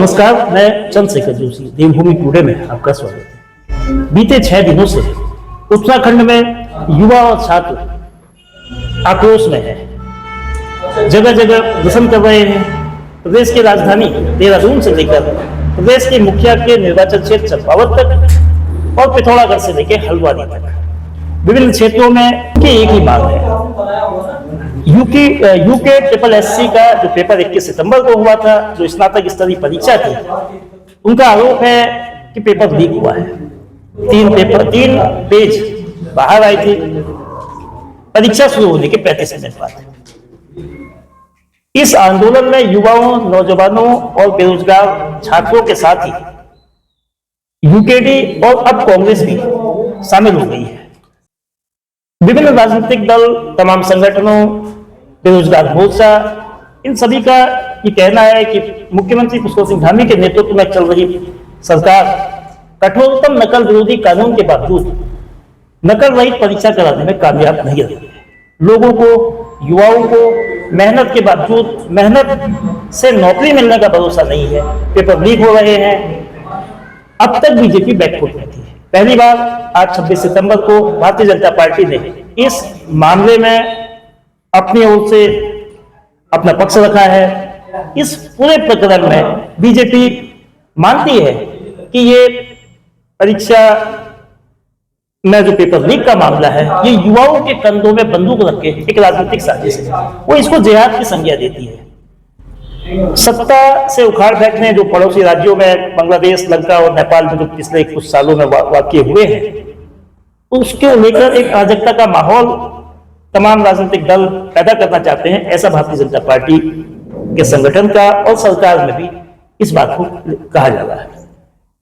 नमस्कार, मैं चंद्रशेखर जोशी, देवभूमि टुडे में आपका स्वागत है। बीते 6 दिनों से उत्तराखंड में युवा और छात्र आक्रोश में है। जगह जगह प्रदर्शन कर रहे हैं। प्रदेश की राजधानी देहरादून से लेकर प्रदेश के मुखिया के निर्वाचन क्षेत्र चंपावत तक और पिथौरागढ़ से लेकर हल्द्वानी तक विभिन्न क्षेत्रों में एक ही मांग है। यूके ट्रिपल एससी का जो पेपर 21 सितंबर को हुआ था, जो स्नातक स्तरीय परीक्षा थी, उनका आरोप है कि पेपर लीक हुआ है। 3 पेज बाहर आई थी परीक्षा शुरू होने के 35 मिनट बाद। इस आंदोलन में युवाओं, नौजवानों और बेरोजगार छात्रों के साथ ही यूकेडी और अब कांग्रेस भी शामिल हो गई है। विभिन्न राजनीतिक दल, तमाम संगठनों, बेरोजगार मोर्चा, इन सभी का ये कहना है कि मुख्यमंत्री पुष्कर सिंह धामी के नेतृत्व में चल रही सरकार कठोरतम नकल विरोधी कानून के बावजूद नकल रहित परीक्षा कराने में कामयाब नहीं रही है। लोगों को, युवाओं को मेहनत के बावजूद, मेहनत से नौकरी मिलने का भरोसा नहीं है। पेपर लीक हो रहे हैं। अब तक बीजेपी बैकफुट में थी। पहली बार आज 26 सितंबर को भारतीय जनता पार्टी ने इस मामले में अपनी ओर से अपना पक्ष रखा है। इस पूरे प्रकरण में बीजेपी मानती है कि ये परीक्षा में जो पेपर लीक का मामला है, ये युवाओं के कंधों में बंदूक रख के एक राजनीतिक साजिश है। वो इसको जिहाद की संज्ञा देती है। सत्ता से उखाड़ फेंकने जो पड़ोसी राज्यों में बांग्लादेश, लंका और नेपाल में जो पिछले कुछ सालों में वाकये हुए हैं, उसके लेकर एक अराजकता का माहौल तमाम राजनीतिक दल पैदा करना चाहते हैं। ऐसा भारतीय जनता पार्टी के संगठन का और सरकार में भी इस बात को कहा जा रहा है।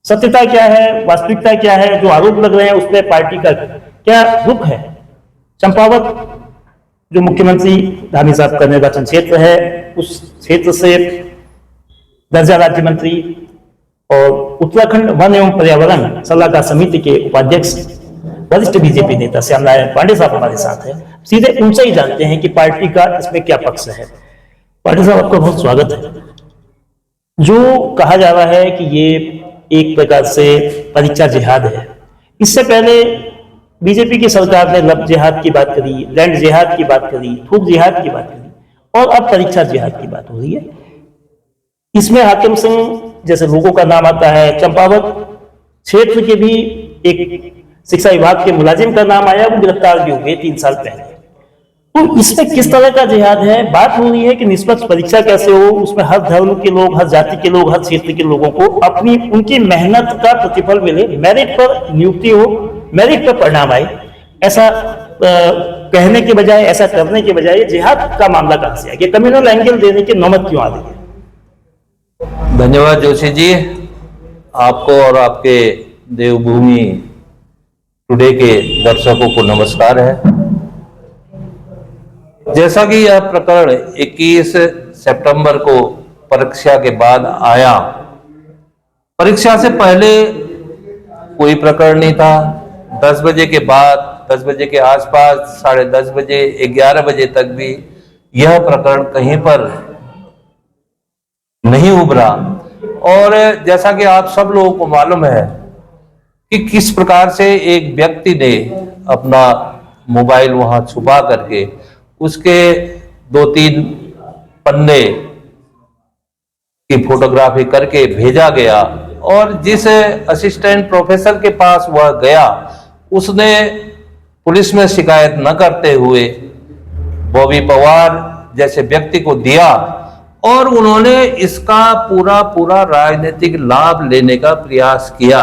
सत्यता क्या है, वास्तविकता क्या है, जो आरोप लग रहे हैं उसमें पार्टी का क्या रुख है। चंपावत जो मुख्यमंत्री धामी साहब का निर्वाचन क्षेत्र है, उस क्षेत्र से दर्जा राज्य मंत्री और उत्तराखंड वन एवं पर्यावरण सलाहकार समिति के उपाध्यक्ष वरिष्ठ बीजेपी नेता श्याम नारायण पांडे साहब हमारे साथ हैं। सीधे उनसे ही जानते हैं कि पार्टी का इसमें क्या पक्ष है। पांडे साहब, आपका बहुत स्वागत है। जो कहा जा रहा है कि ये एक प्रकार से परीक्षा जिहाद है, इससे पहले बीजेपी की सरकार ने लब जिहाद की बात करी, लैंड जिहाद की बात करी, थूक जिहाद की बात करी और अब परीक्षा जिहाद की बात हो रही है। इसमें हाकिम सिंह जैसे लोगों का नाम आता है। चंपावत क्षेत्र के भी एक शिक्षा विभाग के मुलाजिम का नाम आया, वो गिरफ्तार भी हुए 3 साल पहले। तो इसमें किस तरह का जिहाद है? बात हो रही है कि निष्पक्ष परीक्षा कैसे हो, उसमें हर धर्म के लोग, हर जाति के लोग, हर क्षेत्र के लोगों को अपनी उनकी मेहनत का प्रतिफल मिले, मेरिट पर नियुक्ति हो, मेरिट पर परिणाम आए। ऐसा कहने के बजाय, ऐसा करने के बजाय जिहाद का मामला कहां से आ गया? कम्युनल एंगल देने की नौबत क्यों आ गई है? धन्यवाद जोशी जी, आपको और आपके देवभूमि टुडे के दर्शकों को नमस्कार है। जैसा कि यह प्रकरण 21 सितंबर को परीक्षा के बाद आया, परीक्षा से पहले कोई प्रकरण नहीं था। 10 बजे के बाद, 10 बजे के आसपास, 10:30 बजे, 11 बजे तक भी यह प्रकरण कहीं पर नहीं उभरा। और जैसा कि आप सब लोगों को मालूम है कि किस प्रकार से एक व्यक्ति ने अपना मोबाइल वहां छुपा करके उसके 2-3 पन्ने की फोटोग्राफी करके भेजा गया, और जिस असिस्टेंट प्रोफेसर के पास वह गया, उसने पुलिस में शिकायत न करते हुए बॉबी पवार जैसे व्यक्ति को दिया, और उन्होंने इसका पूरा राजनीतिक लाभ लेने का प्रयास किया।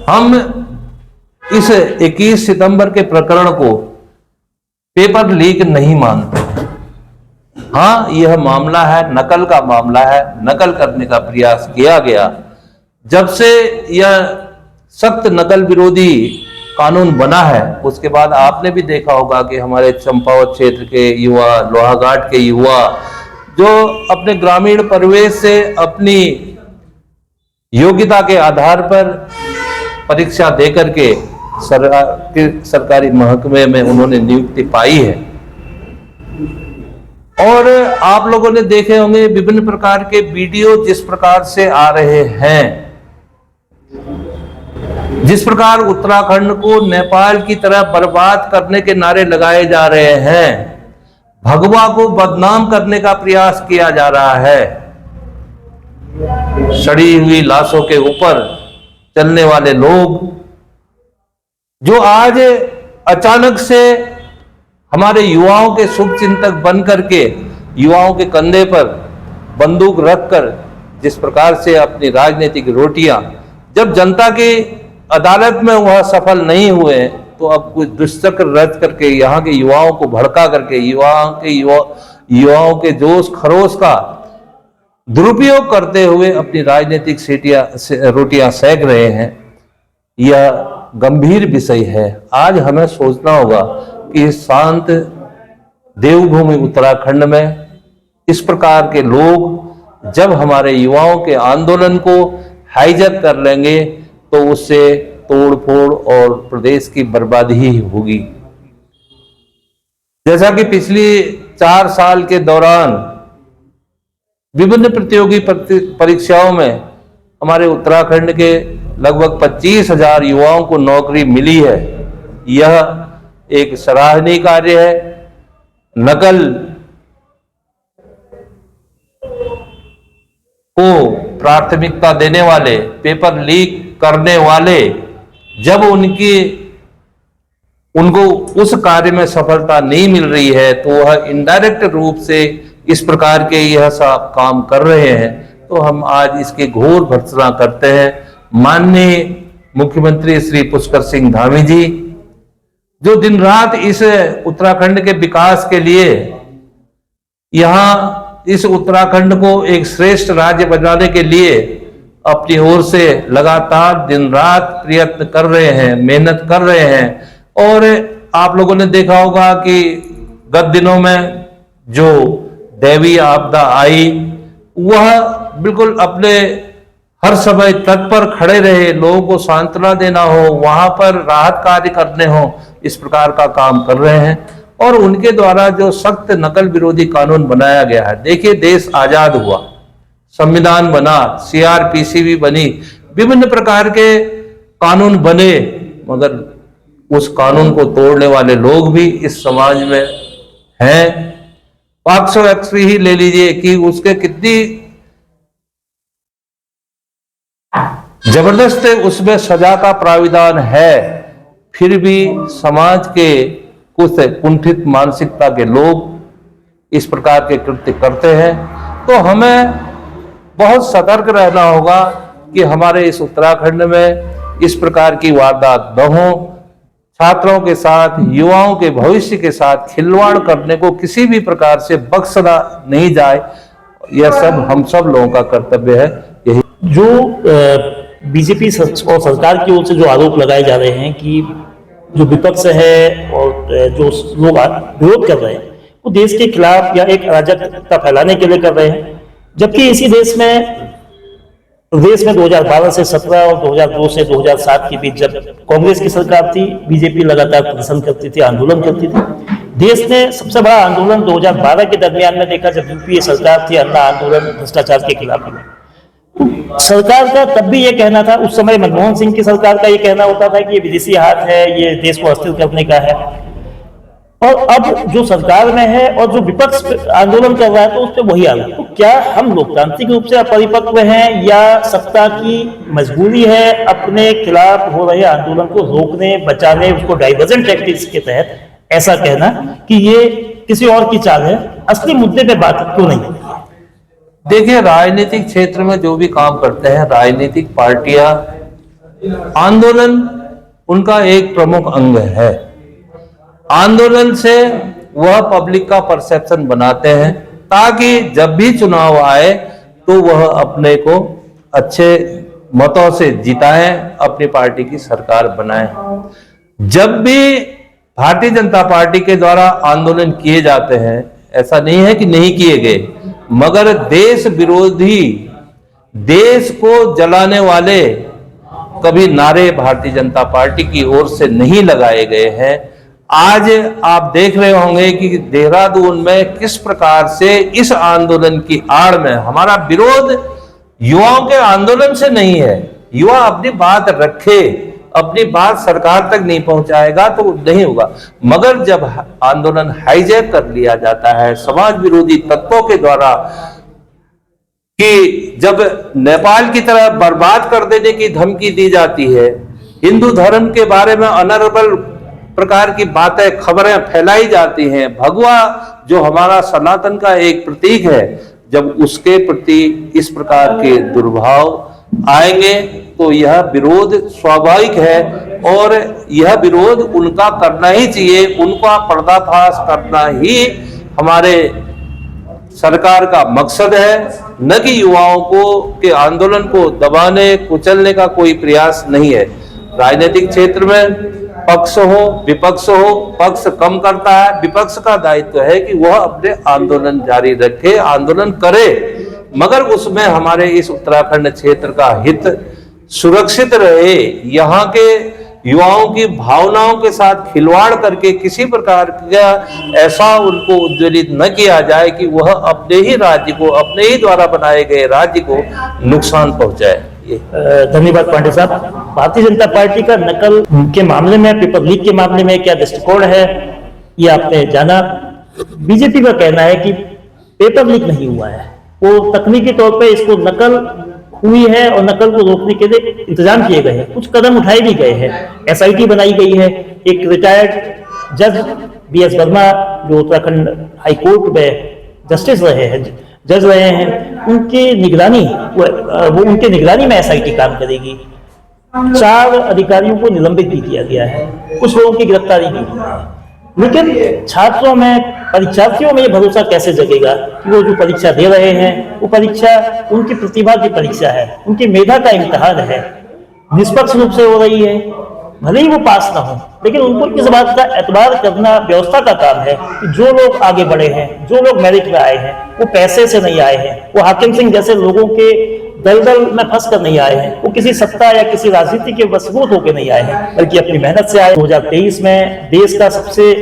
हम इस 21 सितंबर के प्रकरण को पेपर लीक नहीं मानते। हाँ, यह मामला है, नकल का मामला है, नकल करने का प्रयास किया गया। जब से यह सख्त नकल विरोधी कानून बना है, उसके बाद आपने भी देखा होगा कि हमारे चंपावत क्षेत्र के युवा, लोहाघाट के युवा, जो अपने ग्रामीण परिवेश से अपनी योग्यता के आधार पर परीक्षा देकर के सरकारी महकमे में उन्होंने नियुक्ति पाई है। और आप लोगों ने देखे होंगे विभिन्न प्रकार के वीडियो जिस प्रकार से आ रहे हैं, जिस प्रकार उत्तराखंड को नेपाल की तरह बर्बाद करने के नारे लगाए जा रहे हैं, भगवा को बदनाम करने का प्रयास किया जा रहा है, सड़ी हुई लाशों के ऊपर चलने वाले लोग जो आज अचानक से हमारे युवाओं के शुभ चिंतक बन करके युवाओं के कंधे पर बंदूक रखकर जिस प्रकार से अपनी राजनीतिक रोटियां, जब जनता की अदालत में वह सफल नहीं हुए तो अब कुछ दुष्चक्र रच करके यहाँ के युवाओं को भड़का करके युवाओं के जोश खरोश का दुरुपयोग करते हुए अपनी राजनीतिक रोटियां सेक रहे हैं। यह गंभीर विषय है। आज हमें सोचना होगा कि शांत देवभूमि उत्तराखंड में इस प्रकार के लोग जब हमारे युवाओं के आंदोलन को हाईजैक कर लेंगे तो उससे तोड़ फोड़ और प्रदेश की बर्बादी ही होगी। जैसा कि पिछली 4 साल के दौरान विभिन्न प्रतियोगी परीक्षाओं में हमारे उत्तराखंड के लगभग 25,000 युवाओं को नौकरी मिली है। यह एक सराहनीय कार्य है। नकल को प्राथमिकता देने वाले, पेपर लीक करने वाले जब उनको उस कार्य में सफलता नहीं मिल रही है तो वह इनडायरेक्ट रूप से इस प्रकार के यह सब काम कर रहे हैं, तो हम आज इसकी घोर भर्त्सना करते हैं। माननीय मुख्यमंत्री श्री पुष्कर सिंह धामी जी जो दिन रात इस उत्तराखंड के विकास के लिए, यहाँ इस उत्तराखंड को एक श्रेष्ठ राज्य बनाने के लिए अपनी ओर से लगातार दिन रात प्रयत्न कर रहे हैं, मेहनत कर रहे हैं। और आप लोगों ने देखा होगा कि गत दिनों में जो दैवीय आपदा आई वह बिल्कुल अपने हर समय तत्पर खड़े रहे, लोगों को सांत्वना देना हो, वहां पर राहत कार्य करने हो, इस प्रकार का काम कर रहे हैं। और उनके द्वारा जो सख्त नकल विरोधी कानून बनाया गया है, देखिए देश आजाद हुआ, संविधान बना, CRPC भी बनी, विभिन्न प्रकार के कानून बने, मगर उस कानून को तोड़ने वाले लोग भी इस समाज में हैं। पॉक्सो एक्ट ही ले लीजिए कि उसके कितनी जबरदस्त उसमें सजा का प्राविधान है, फिर भी समाज के कुछ कुंठित मानसिकता के लोग इस प्रकार के कृत्य करते हैं। तो हमें बहुत सतर्क रहना होगा कि हमारे इस उत्तराखंड में इस प्रकार की वारदात न हो। छात्रों के साथ, युवाओं के भविष्य के साथ खिलवाड़ करने को किसी भी प्रकार से बख्शा नहीं जाए, यह सब हम सब लोगों का कर्तव्य है। यही जो बीजेपी और सरकार की ओर से जो आरोप लगाए जा रहे हैं कि जो विपक्ष है और जो लोग विरोध कर रहे हैं वो देश के खिलाफ या एक अराजकता फैलाने के लिए कर रहे हैं, जबकि इसी देश में 2012 से 17 और 2002 से 2007 के बीच जब कांग्रेस की सरकार थी, बीजेपी लगातार प्रदर्शन करती थी, आंदोलन करती थी। देश ने सबसे बड़ा आंदोलन 2012 के दरमियान में देखा जब यूपीए सरकार थी, अन्ना आंदोलन भ्रष्टाचार के खिलाफ। सरकार का तब भी ये कहना था, उस समय मनमोहन सिंह की सरकार का ये कहना होता था कि ये विदेशी हाथ है, ये देश को अस्थिर करने का है। और अब जो सरकार में है और जो विपक्ष आंदोलन कर रहा है तो उस पर वही आरोप। तो क्या हम लोकतांत्रिक रूप से अपरिपक्व हैं या सत्ता की मजबूरी है अपने खिलाफ हो रहे आंदोलन को रोकने, बचाने, उसको डाइवर्जन टैक्टिक्स के तहत ऐसा कहना कि ये किसी और की चाल है, असली मुद्दे पे बात क्यों नहीं होती? देखिए, राजनीतिक क्षेत्र में जो भी काम करते हैं राजनीतिक पार्टियां, आंदोलन उनका एक प्रमुख अंग है। आंदोलन से वह पब्लिक का परसेप्शन बनाते हैं ताकि जब भी चुनाव आए तो वह अपने को अच्छे मतों से जिताएं, अपनी पार्टी की सरकार बनाएं। जब भी भारतीय जनता पार्टी के द्वारा आंदोलन किए जाते हैं, ऐसा नहीं है कि नहीं किए गए, मगर देश विरोधी, देश को जलाने वाले कभी नारे भारतीय जनता पार्टी की ओर से नहीं लगाए गए हैं। आज आप देख रहे होंगे कि देहरादून में किस प्रकार से इस आंदोलन की आड़ में हमारा विरोध युवाओं के आंदोलन से नहीं है। युवा अपनी बात रखे, अपनी बात सरकार तक नहीं पहुंचाएगा तो नहीं होगा, मगर जब आंदोलन हाईजैक कर लिया जाता है समाज विरोधी तत्वों के द्वारा, कि जब नेपाल की तरह बर्बाद कर देने की धमकी दी जाती है, हिंदू धर्म के बारे में अनर्बल प्रकार की बातें, खबरें फैलाई जाती हैं, भगवा जो हमारा सनातन का एक प्रतीक है, जब उसके प्रति इस प्रकार के दुर्भाव आएंगे तो यह विरोध स्वाभाविक है और यह विरोध उनका करना ही चाहिए। उनका पर्दाफाश करना ही हमारे सरकार का मकसद है, न कि युवाओं को के आंदोलन को दबाने कुचलने का कोई प्रयास नहीं है। राजनीतिक क्षेत्र में पक्ष हो विपक्ष हो, पक्ष कम करता है, विपक्ष का दायित्व है कि वह अपने आंदोलन जारी रखे, आंदोलन करे, मगर उसमें हमारे इस उत्तराखंड क्षेत्र का हित सुरक्षित रहे। यहाँ के युवाओं की भावनाओं के साथ खिलवाड़ करके किसी प्रकार का ऐसा उनको उद्वेलित न किया जाए कि वह अपने ही राज्य को, अपने ही द्वारा बनाए गए राज्य को नुकसान पहुंचाए। धन्यवाद पांडे साहब। भारतीय जनता पार्टी का नकल के मामले में, पेपर लीक के मामले में क्या दृष्टिकोण है, ये आपने जाना। बीजेपी का कहना है कि पेपर लीक नहीं हुआ है, वो तकनीकी तौर पे इसको नकल हुई है और नकल को रोकने के लिए इंतजाम किए गए हैं, कुछ कदम उठाए भी गए हैं। एसआईटी बनाई गई है, एक रिटायर्ड जज बीएस वर्मा जो उत्तराखंड हाई कोर्ट में जस्टिस रहे हैं, जज रहे हैं, उनकी निगरानी वो उनके निगरानी में एसआईटी काम करेगी। 4 अधिकारियों को निलंबित भी किया गया है, कुछ लोगों की गिरफ्तारी भी हुई है। लेकिन छात्रों में, परीक्षार्थियों में ये भरोसा कैसे जगेगा कि वो जो परीक्षा दे रहे हैं वो परीक्षा उनकी प्रतिभा की परीक्षा है, उनकी मेधा का इम्तिहान है, निष्पक्ष रूप से हो रही है, भले ही वो पास ना हो, लेकिन उनको इस बात का एतबार करना व्यवस्था का काम है कि जो लोग आगे बढ़े हैं, जो लोग मेरिट में आए हैं, वो पैसे से नहीं आए हैं, वो हाकिम सिंह जैसे लोगों के दलदल में फंस कर नहीं आए हैं, वो किसी सत्ता या किसी राजनीति के वशभूत होकर नहीं आए हैं, बल्कि अपनी मेहनत से आए। 2023 में देश का सबसे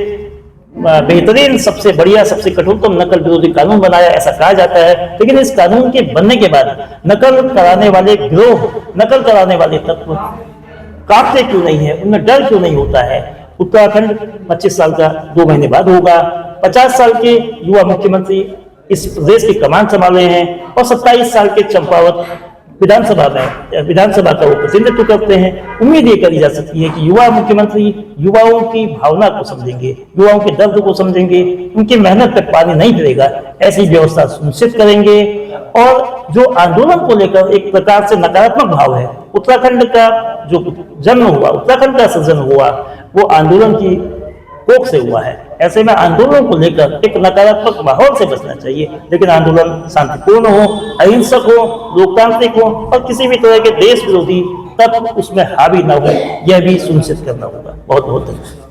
बेहतरीन, सबसे बढ़िया, सबसे कठोरतम नकल विरोधी कानून बनाया, ऐसा कहा जाता है। लेकिन इस कानून के बनने के बाद नकल कराने वाले गिरोह, नकल कराने वाले तत्व कांपते क्यों नहीं है, उनमें डर क्यों नहीं होता है? उत्तराखंड 25 साल का 2 महीने बाद होगा, 50 साल के युवा मुख्यमंत्री इस प्रदेश की कमान संभाले हैं और 27 साल के चंपावत विधानसभा का वो प्रतिनिधित्व करते हैं। उम्मीद ये करी जा सकती है कि युवा मुख्यमंत्री युवाओं की भावना को समझेंगे, युवाओं के दर्द को समझेंगे, उनकी मेहनत पे पानी नहीं गिरेगा, ऐसी व्यवस्था सुनिश्चित करेंगे। और जो आंदोलन को लेकर एक प्रकार से नकारात्मक भाव है, उत्तराखंड का जो जन्म हुआ, उत्तराखंड का सृजन हुआ, वो आंदोलन की कोख से हुआ है। ऐसे में आंदोलन को लेकर एक नकारात्मक माहौल से बचना चाहिए, लेकिन आंदोलन शांतिपूर्ण हो, अहिंसक हो, लोकतांत्रिक हो और किसी भी तरह के देश विरोधी तत्व उसमें हावी न हो, यह भी सुनिश्चित करना होगा। बहुत बहुत धन्यवाद।